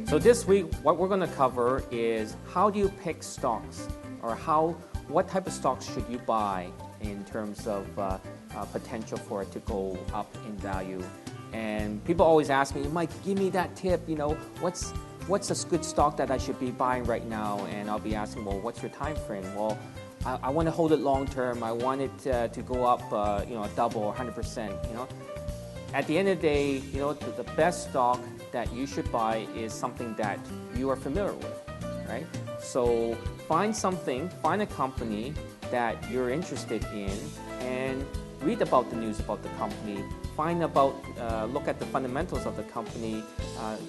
So this week, what we're going to cover is how do you pick stocks, or what type of stocks should you buy in terms of potential for it to go up in value. And people always ask me, Mike, give me that tip. You know, what's a good stock that I should be buying right now? And I'll be asking, well, what's your time frame? Well, I want to hold it long term. I want it to go up, double or 100%. You know, at the end of the day, you know, the best stock that you should buy is something that you are familiar with, right? So find a company that you're interested in, and read about the news about the company. Look at the fundamentals of the company.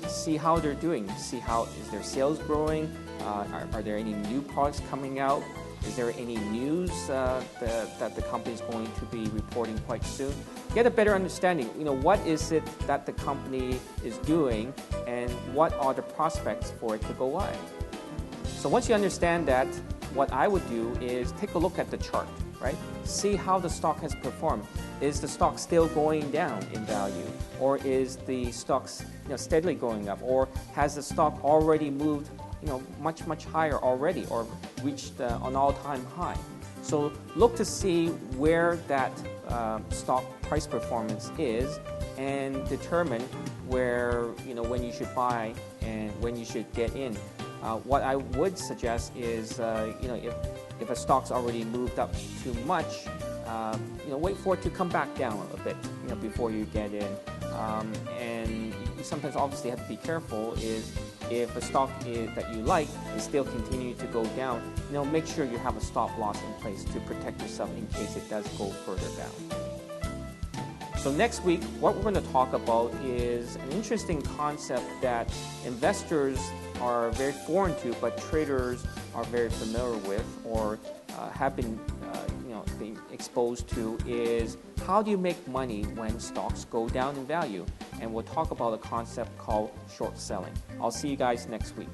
See how they're doing. See is their sales growing? Are there any new products coming out? Is there any news that the company is going to be reporting quite soon? Get a better understanding. You know, what is it that the company is doing, and what are the prospects for it to go up? So once you understand that, what I would do is take a look at the chart, right? See how the stock has performed. Is the stock still going down in value, or is the stock steadily going up, or has the stock already moved much higher already, or reached an all-time high? So look to see where that stock price performance is, and determine when you should buy and when you should get in. What I would suggest is if a stock's already moved up too much, wait for it to come back down a bit before you get in. And you sometimes obviously have to be careful is if a stock that you like is still continuing to go down, make sure you have a stop loss in place to protect yourself in case it does go further down. So next week, what we're going to talk about is an interesting concept that investors are very foreign to, but traders are very familiar with, or have been being exposed to, is how do you make money when stocks go down in value? And we'll talk about a concept called short selling. I'll see you guys next week.